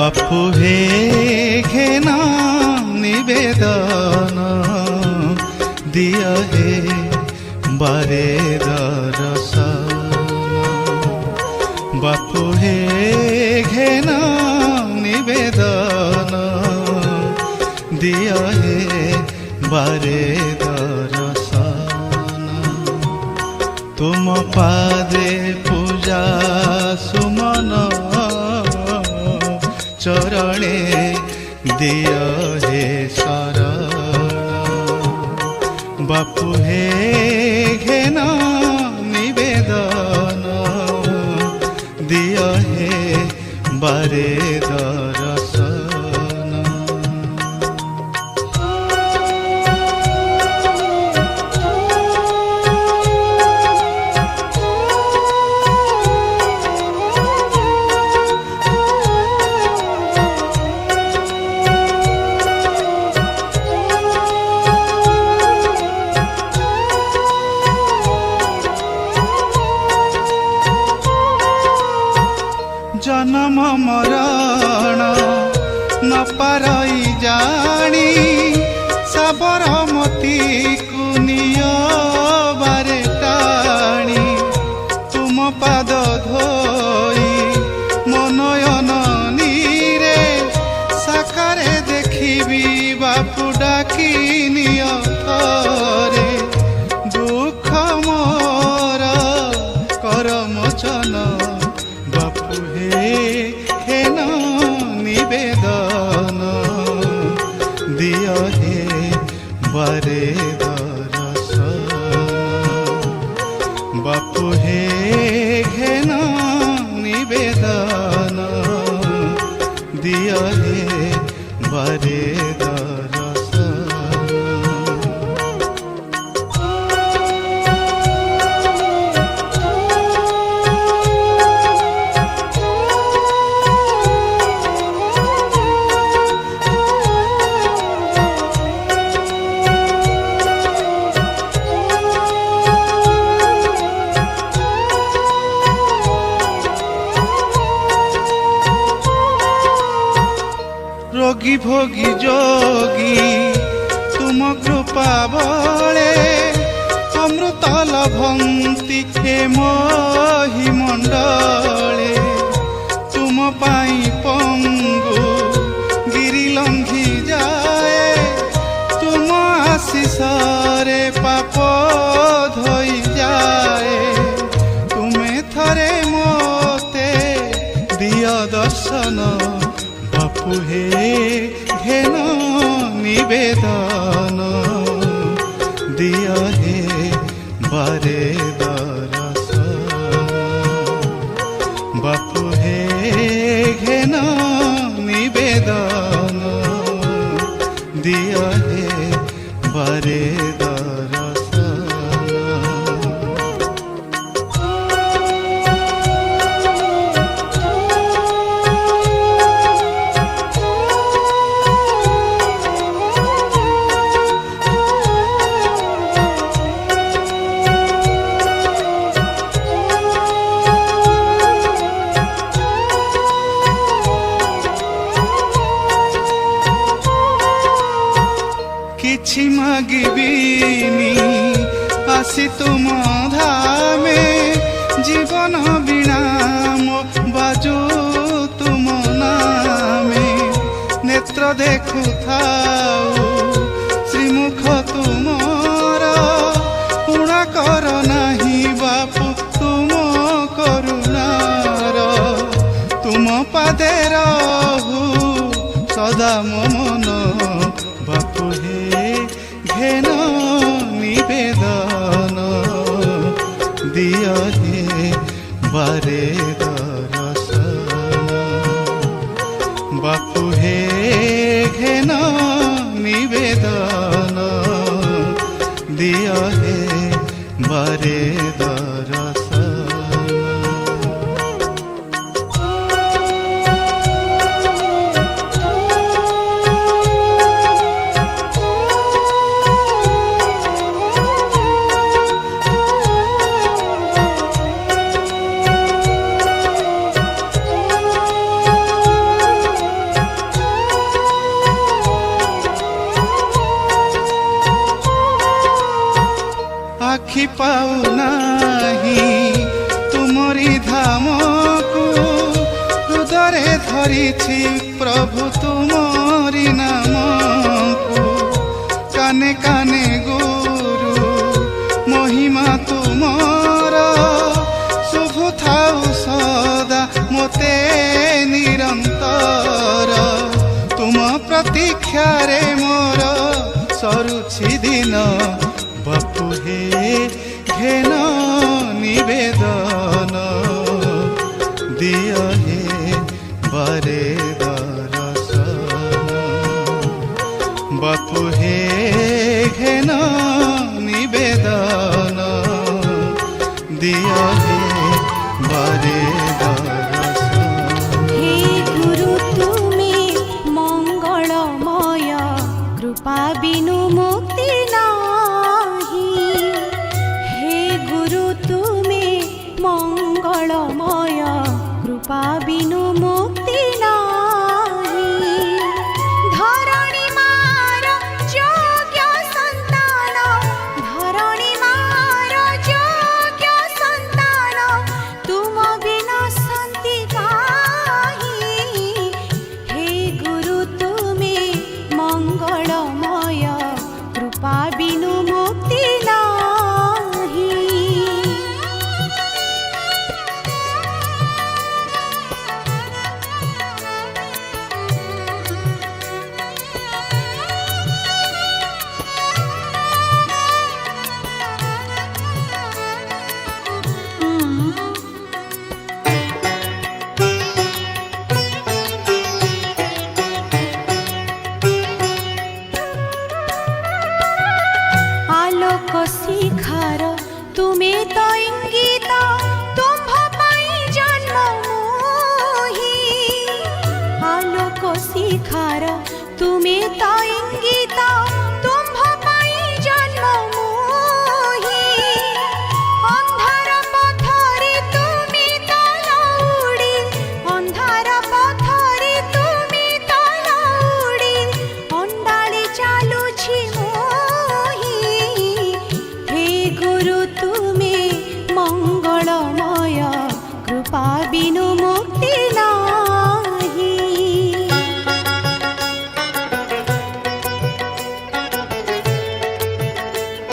बापू हे घेना निवेदन दिया हे बारे दर्शन बापू हे घेना निवेदन दिया हे बारे दर्शन तुम पादे पूजा सुमन चरणे दिया हे शरण बापू हे घेना निवेदन दिया हे बारे दर्शन जन्म मरण न पारई जानी साबरमती कुनिय बारे टाणी तुम पाद धोई मनयन नीरे साकारे देखिबी बापू डाकी निय थरे दुख मोर करमोचन बापू हे घेना निवेदन दिया हे बारे दर्शन बापू हे घेना निवेदन दिया हे बारे दर्शन रोगी भोगी जोगी तुम कृपा बले अमृत लभंती हे मोहि मंडले तुम पाई पंगु गिरी लंघी जाए तुम आशीषरे पाप धोई जाए तुमे थरे मोते दिया दर्शन बापू हे घेना निवेदन दिया हे बारे दर्शन बापू हे घेना निवेदन दिया हे बारे दर्शन किछि मागिबिनी आसी तुम धामे जीवन विणाम बाजू तुम नामे नेत्र देखु थाऊ श्रीमुख तुमर पुणा कर नाही बापू तुम करुणार तुम पादे रहू सदा मन बापू हे घेना निवेदन दिया हे बारे दर्शन बापू हे घेना निवेदन दिया हे बारे दर्शन आखि पाऊ नाही तुमरी धामको हृदय धरिछि प्रभु तुमरी नामको काने काने गुरु महिमा तुमर शुभ थाउ सदा मोते निरंतर तुम प्रतीक्षारे मोर सरुछि दिन बापू हे घेन निवेदन दिया हे बारे दर्शन बापू हे घेन निवेदन दिया हे बारे दर्शन। हे गुरु तुमे मंगलमय कृपा बिनु मुक्ति नाही। हे गुरु तुमे मंगलमय कृपा बिनु मुक्ति नाही। धरणी मार योग्य संतान धरणी मार योग्य संतान तुम बिना शांति काहि। हे गुरु तुमे मंगलमय कृपा बिनु मुक्ति नाही। आलोक शिखार तुमे तो इंगित